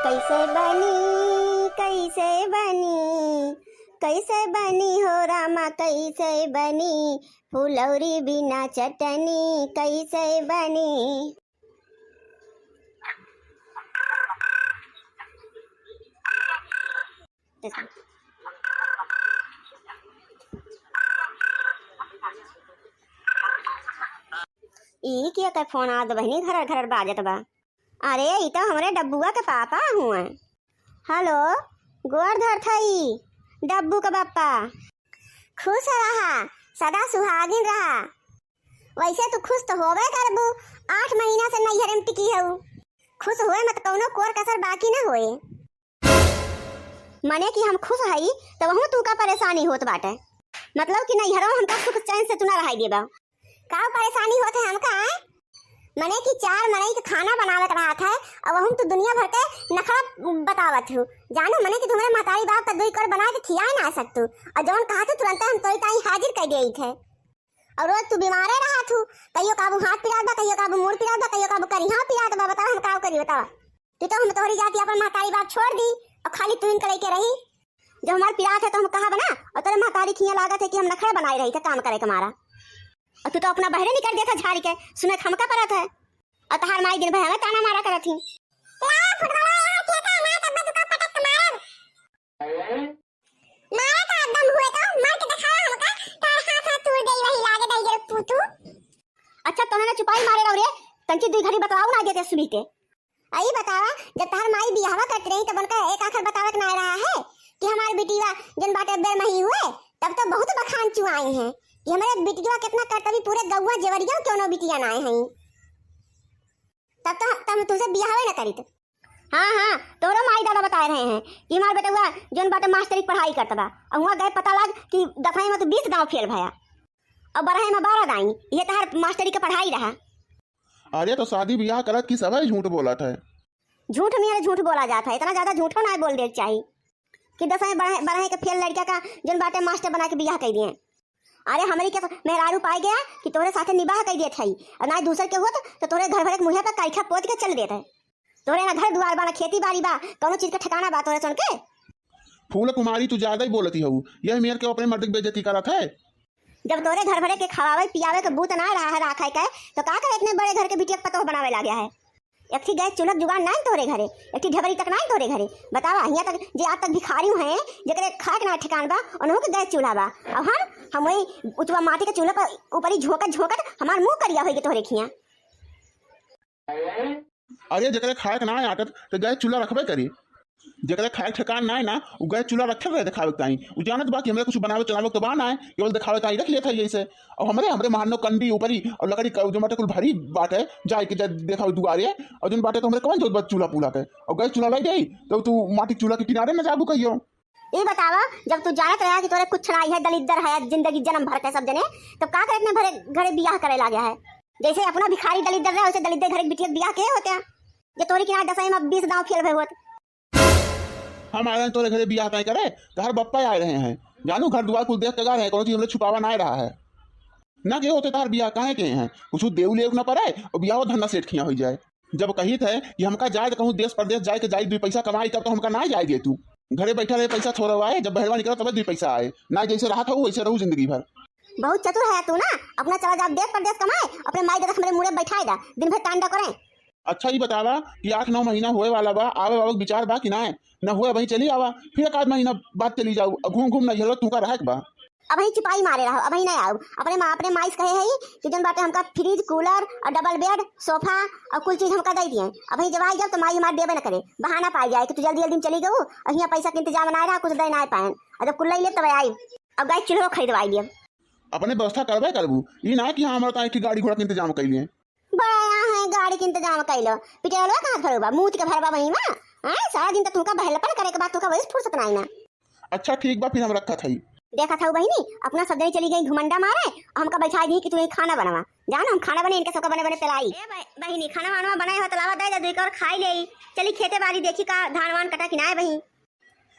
कैसे बनी कैसे बनी कैसे बनी हो रामा कैसे बनी फुलौरी बिना चटनी कैसे बनी। ई क्या कर फोन आ दो बहनी घर घर बाजत बा। अरे ई तो हमरे डब्बुआ के पापा हुए। हेलो गोवर्धन थई डब्बू का पापा। खुश रहा सदा सुहागिन रहा। वैसे तू खुश तो होवे करबू, 8 महीना से नैहर में टिकी हूँ। खुश हुए मत कौनो कोर कसर बाकी ना होए। मने कि हम खुश हई तो वहू तू का परेशानी होत बाटे। मतलब कि नैहरों हमका सुख चैन से तू ना रहाई देबा। का परेशानी होत है हमका? मने कि 4 मरई के खाना बनावे के रहा था और वहू तू दुनिया भर के नखरा बतावत हूँ। जानो मने कि तुम्हारे मातारी बाप का 2 कर बना के खियाए ना सकतू और जौन कहा तू तुरंत हम तोई ताई हाजिर कर देई थे। और रोज तू बीमारे रहा थू, कहियो काबू हाथ पिरात बा, कहियो काबू मुड़ पिरात बा, कहियो काबू करिहा पिरात बा। बताओ हम का करी बताओ। तू तो हम तोहरी जाति अपन मातारी बाप छोड़ दी और खाली तू इन करे के रही। जब हमार पिरात है तो हम कहा बना और तेरे मातारी खिया लागत है कि हम नखरा बनाई रही थे काम करे के मारा। और तू तो अपना बहरे निकल गया था झाड़ी के सुने खमका परत है और तहार माई दिन भर हमें ताना मारा करत थी। अच्छा तो ना चुपाई मारे रहो रे तंची 2 घड़ी बताओ ना देते सुबह के। आई बतावा जब तहार माई बियाहवा करत रही तब उनका एक आखर बतावत ना रहा है कि हमारे बेटीवा जन बाटे बेमही हुए तब तो बहुत बखान चुआई हैं कि हमारे बिटिया कितना करतवी पूरे गौवा जेवरिया क्यों ना बिटिया ना हैं। तब तो तब तुझसे बियाह ना करी। हाँ तोरो माई दादा बता रहे हैं कि हमारे बेटा हुआ जोन बाटे मास्टरी की पढ़ाई करता बा और वहाँ गए पता लग कि दफाई में तो 20 गाँव फेल भया और बरहे में 12 दाई। ये तहार मास्टरी की पढ़ाई रहा। अरे तो शादी ब्याह करत की सब झूठ बोला था। झूठ में झूठ बोला जाता है, इतना ज्यादा झूठो ना बोल दे चाहिए कि दफाई बरहे के फेल लड़का का जोन बाटे मास्टर बना के बियाह कर दिए। अरे हमारी क्या मेहरारू पाई गया कि तोरे साथे निबाह कर दिए थई और ना दूसर के होत तो तोरे घर भर के मुँह पर काइखा पोत के चल देते। तोरे ना घर द्वार बा ना खेती बाड़ी बा कोनो चीज का ठिकाना बा तोरे सुन के। फूल कुमारी तू ज्यादा ही बोलती हूँ, यह मेरे के अपने मर्द की बेइज्जती करत है। जब तोरे घर भरे के खवावे पियावे के बूत ना रहा है राखाई का तो का करे इतने बड़े घर के बिटिया पतो बनावे ला गया है। एक थी गैस चूल्हा जुगाड़ ना तोरे घरे, एक थी ढबरी तक ना तोरे घरे। बतावा यहाँ तक जे आज तक भिखारी हैं जकरे खाए ना ठिकान बा उन्हों के गैस चूल्हा बा और हम वही उतवा माटी के चूल्हे पर ऊपर ही झोंकत हमार मुंह करिया होई के तोरे खिया। अरे जकरे खाए के ना आटत तो गैस चूल्हा रखबे करी। जकरे खाए ठिकान ना है ना वो गैस चूल्हा रखे रहे दिखावे ताई। वो जानत बा कि हमरे कुछ बनावे चलावे तो बा ना है, केवल दिखावे ताई रख लेता है ऐसे। और हमरे मारनो कंडी ऊपरी और लकड़ी जो बाटे कुल भारी बात है जाए के देखावे दुआरे और जिन बाटे तो हमरे कौन जो चूल्हा पूला के और गैस चूल्हा लाई दे तो तू माटी चूल्हा के किनारे ना जाबू कहियो। ये बतावा जब तू जानत रहा कि तोरे कुछ नहीं है दलिद्दर है जिंदगी जन्म भर के सब जने तो का करे इतने भरे घरे बियाह करे ला गया है। जैसे अपना भिखारी दलिद्दर रहा वैसे दलिद्दर घर बिटिया बियाह के होते हैं जे तोरी किनारे दसई में 20 गांव फेल भय होत। हम आए तोरे घरे बियाह कहीं करे तो हर बप्पा आए रहे हैं जानू घर दुआर कुल देख के गा रहे हैं कोनो चीज हमरे छुपावा ना रहा है ना के होते तार बियाह काहे के हैं कुछ देव लेव ना पड़े और बियाह धंधा सेठ खिया हो जाए। जब कही थे कि हमका जाए तो कहूँ देश प्रदेश जाए के जाए 2 पैसा कमाई तब तो हमका ना जाए दे तू घरे बैठा रहे पैसा थोड़ा आए जब बहरवा निकला तब 2 पैसा आए ना जैसे रहा था वैसे रहूँ जिंदगी भर। बहुत चतुर है तू ना अपना चला जा देश प्रदेश कमाए अपने माई दादा मेरे मुड़े बैठाए दा दिन भर टांडा करें। अच्छा ही बतावा कि 8-9 महीना हुए वाला बा आवे बाबा विचार बा कि ना है न हुए वही चली आवा फिर 1 आध महीना बाद चली जाऊ घूम घूम ना झेलो तू का रह बा। अब ही चुपाई मारे रहो अब ही नहीं आओ अपने माइस कहे है कि जन बाटे हमका फ्रिज कूलर और डबल बेड सोफा और कुल चीज हमका दे दिए। अब ही जब आई जब तो माई हमारे देवे न करे बहाना पाई जाए कि तू जल्दी जल्दी चली गऊ और यहाँ पैसा के इंतजाम ना रहा कुछ दे ना पाए और जब कुल ले तब आई अब गैस चूल्हा खरीदवाई दिए। अपने व्यवस्था करबे करबू ये ना कि हाँ हमारा तो गाड़ी घोड़ा के इंतजाम कर लिए बड़ा है गाड़ी के इंतजाम कैलो पिटेलो कहाँ भरबा मूत के भरबा वही में सारा दिन तो तुमका बहलपन करे के बाद तुमका वही फुर्सत नहीं ना। अच्छा ठीक बा फिर हम रखा था देखा था बहनी अपना सब जनी चली गई घुमंडा मारे हमका बैठा दी कि तुम्हें खाना बनवा जानो हम खाना बने इनके सबका बने बने पिलाई बहनी खाना वाना बनाए हो तलावा दे दे और खाई ले चली खेते बाड़ी देखी का धान वान कटा किनाए बही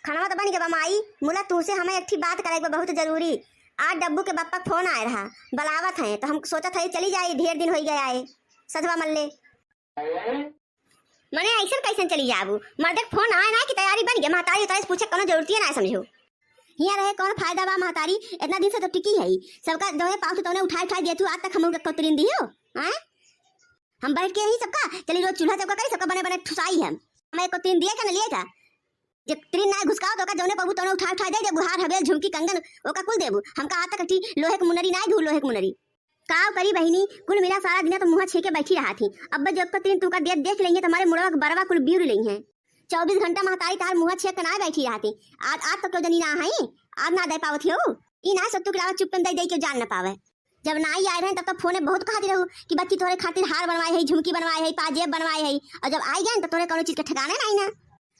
खाना तो बन गया माई मुला तू से हमें एक बात करे बहुत जरूरी। आज डब्बू के बप्पा फोन आए रहा बलावत है तो हम सोचा था चली जाए ढेर दिन हो गया है सधवा मल्ले मने ऐसा कैसे चली जाबू मर्दक फोन आए ना कि तैयारी बन गया महतारी उतारी पूछे कोनो जरूरत ना समझो हिया रहे कौन फायदा बा महतारी इतना दिन से तो टिकी है सबका दोहे पाऊ तो उठा दिया तू आज तक हम को तुरिन दियो हैं हम बैठ के ही सबका चली रोज चूल्हा सबका करी सबका बने बने ठुसाई है मैं को तीन दिए का न लिए का जब तीन ना घुसकाओ तो का जौने पबू तोने उठा दे बुहार हवेल झुमकी कंगन ओका कुल देबू हमका आज तक लोहे के मुनरी ना घू लोहे के मुनरी काव करी बहिनी कुल मिला सारा दिन तो मुंह छेके बैठी रहा थी अब जब को तीन तू का देख लेंगे तुम्हारे मुड़वा बरवा कुल बीर लेंगे हैं 24 घंटा महतारी तार मुंह छेक ना बैठी रहा थी आज तो क्यों जनी ना है आज ना दे पावत हो ई ना सत्तू के अलावा चुप्पन दे के जान ना पावे जब ना ही आए रहे तब तो फोने बहुत कहती रहू कि बच्ची तोरे खातिर हार बनवाए है झुमकी बनवाए है पाजेब बनवाए है और जब आई गए तो तोरे कोनो चीज के ठिकाने नहीं ना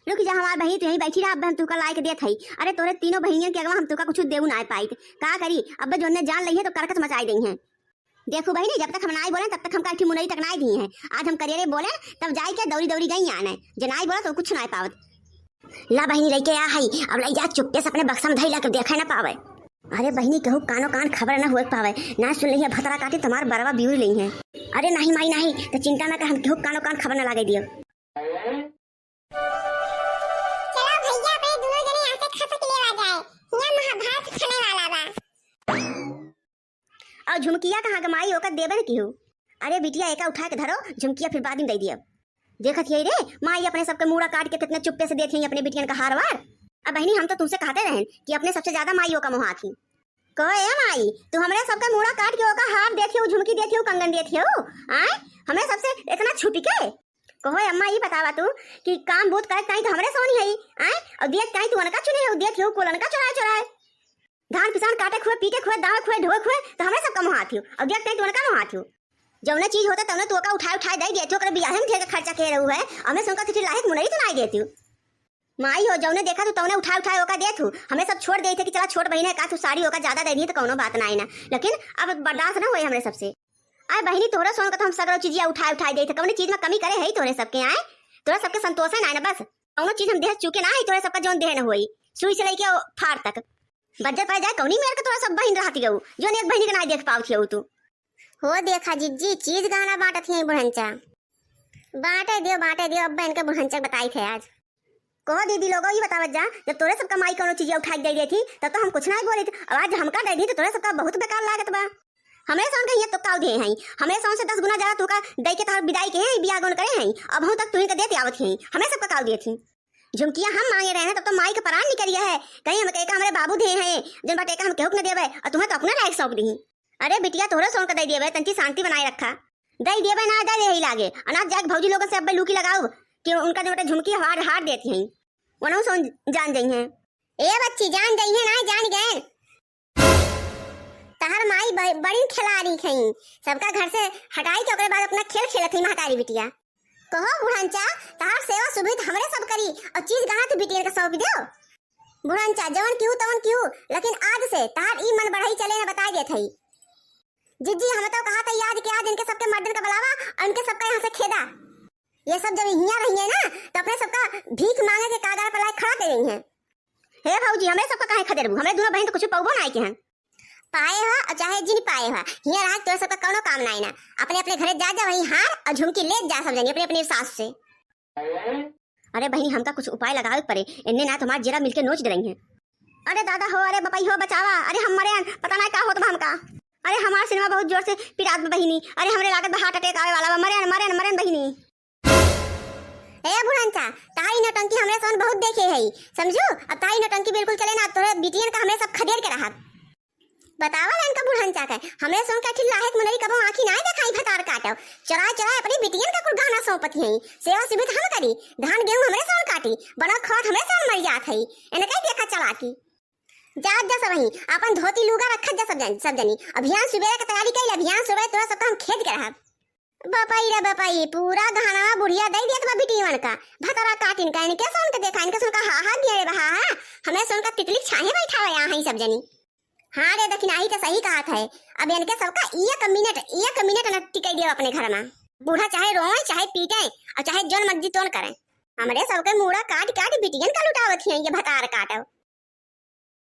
रुक जा हमार बहन तो यही बैठी रहा अब हम तुका लाए के देत हई अरे तोरे तीनों बहनियन के अगवा हम तुका कुछ देऊ ना पाई का करी अब जोने जान लई है तो करकस मचाई दी है देखो बहनी जब तक हम नाई बोले तब तक हम काठी मुनई तक नाई दी है आज हम करियरे बोले तब जाई के दौड़ी दौड़ी गई आने जनाई बोला तो कुछ ना पावत ला बहनी लई के आ हई अब लई जा चुपके से अपने बक्सा में धई ला के देखे ना पावे अरे बहनी कहू कानो कान खबर ना हुए पावे ना सुन ली है भतरा काटी तुम्हार बरवा बिउर ली है अरे नहीं माई नहीं तो चिंता ना कर हम कहू कानो कान खबर ना लागे दियो चलो भैया अपने दोनों जने यहाँ से खसक ले आ जाए यहाँ महाभारत खाने वाला बा और झुमकिया कहाँ गमाई ओकर देबे न किहू अरे बिटिया एका उठा के धरो झुमकिया फिर बाद में दे दियो देखत यही रे माई अपने सबके मुड़ा काट के कितने चुप्पे से देती अपने बिटियन का हार वार अब बहनी हम तो तुमसे कहते रहे कि अपने सबसे ज्यादा माइयों का मुँह थी कहो ए माई तू हमारे सबका मुड़ा काट के ओका हार देखियो झुमकी देखियो कंगन देखियो आए हमें सबसे इतना छुपी के कहो अम्मा ये बतावा तू कि काम बहुत करे ताई तो हमरे सोनी है आए और देख ताई तू अनका चुने हो देखियो कोलन का चुराए धान किसान काटे खुए पीटे खुए दावे खुए ढोए खुए तो हमरे सबका मुँह थी और देख ताई तू अनका मुँह थी जौने चीज होता तौने तो का उठाए दे देती ओकर बियाह में ढेर खर्चा के रहू है हमें सुनका तिथि लायक मुनई तो नहीं देती माई हो जौने देखा तू तौने उठाए ओका देथू हमें सब छोड़ देते कि चला छोट बहन है का तू साड़ी ओका ज्यादा दे दी तो कोनो बात नहीं ना लेकिन अब बर्दाश्त ना होए हमरे सबसे आए बहनी तोरा सोन का तो हम सगरो चीजिया उठाए देते कौन चीज में कमी करे है तोरे सबके आए तोरा सबके संतोष है ना बस कौनो चीज हम देह चुके ना है तोरे सबका जौन देह न होई सुई से लेके फाड़ तक बज्जर पड़ जाए कौनी मेरे का तोरा सब बहन रहती गऊ जोन एक बहनी के ना देख पावत हो तू हो देखा जिज्जी चीज गाना बांटत है बुढ़ंचा बांटे दियो अब बहन के बुढ़ंचा बताई थे आज कहो दीदी लोगों ये बतावत जा जब तोरे सबका माई कोनो चीज उठा दे दी थी तब तो हम कुछ नहीं बोले थे अब आज हमका दे दी तो तोरे सबका बहुत बेकार लागत बा हमें सोन के ये तो काव दे हैं हमें सोन से 10 गुना ज्यादा तू का दे के तार विदाई के हैं बियाह गोन करे हैं अब हम तक तू का देते आवत हैं हमें सबका काव दी थी झुमकिया हम मांगे रहे हैं तब तो माई का परान निकलिया है कहीं हम कहे हमारे बाबू दे हैं जन बटे का हम केहू न देवे और तुम्हें तो अपना लायक सौंप दी अरे बिटिया तोरे सोन का दे दिए तंची शांति बनाए रखा दे दिए ना दे ही लागे अनाज जाके भौजी लोगों से अब लूकी लगाओ कि उनका जो झुमकी हार देती हैं वनो सोन जान गई हैं ए बच्ची जान गई है ना जान गए तहर माई बड़ी खिलाड़ी खई सबका घर से हटाई के ओकरे बाद अपना खेल खेलत ही महतारी बिटिया कहो बुढ़ंचा तहर सेवा सुविधा हमरे सब करी और चीज गहा तू बिटिया का सौंप दो बुढ़ंचा जवन क्यों तवन क्यों लेकिन आज से तहर ई मन बढ़ाई चले ना बता गए थई जिज्जी हमें तो कहा था आज के आज इनके सबके मर्दन का बुलावा और इनके सबका यहाँ से खेदा ये सब जब हिया रही है ना तो अपने सबका भीख मांगे के कागार पर लायक खड़ा कर रही हैं हे भौजी हमें सबका काहे खदेरबू हमें दोनों बहन तो कुछ पौबो नहीं के हैं पाए हो और चाहे जिन पाए हो हिया रहा तो सबका कोनो काम नहीं ना अपने अपने घरे जा वहीं हार और झुमकी ले जा सब जानी अपने अपने सास से अरे बहनी हमका कुछ उपाय लगावे पड़े इन्ने ना तुम्हारा जरा मिलके नोच दे रही हैं अरे दादा हो अरे बपाई हो बचावा अरे हम मरे पता नहीं क्या होत हमका अरे हमारा सिनेमा बहुत जोर से पिरात में बहिनी अरे हमरे लागत हार्ट अटैक आवे वाला मरे बहिनी ए बुढ़ंचा ताई नौटंकी हमरे सोन बहुत देखे है समझू अब ताई नौटंकी बिल्कुल चले ना तोरे बिटियन का हमें सब खदेड़ के रहा बतावा ना इनका बुढ़ंचा का हमरे सोन का ठिल्ला है मुनरी कबो आंखी ना दिखाई भतार काटो चराए अपनी बिटियन का कुल गाना सौंपती है सेवा सुविधा हम करी धान गेहूं हमरे सोन काटी बना खात हमरे सोन मर जात है एने कई देखा चला की जा सब वहीं अपन धोती लुगा रखत जा सब जनी अभियान सुबह का तैयारी कइल अभियान सुबह तोरा सबका हम खेत के रहब बपाई पूरा गहना बुढ़िया दे दिया तो बिटियन का भतरा काटिन का इनके सोन के देखा इनके सोन का हा दिया रे बहा हमें सोन का तितली छाहे बैठा हुआ यहाँ ही सब जनी हाँ रे दखिनाही तो सही कहा था अब इनके सबका एक मिनट न टिकाई दियो अपने घर में बूढ़ा चाहे रोए चाहे पीटे और चाहे जोन मर्जी तोन करे हमरे सबके मुड़ा काट बिटियन का लुटावत है ये भतार काटो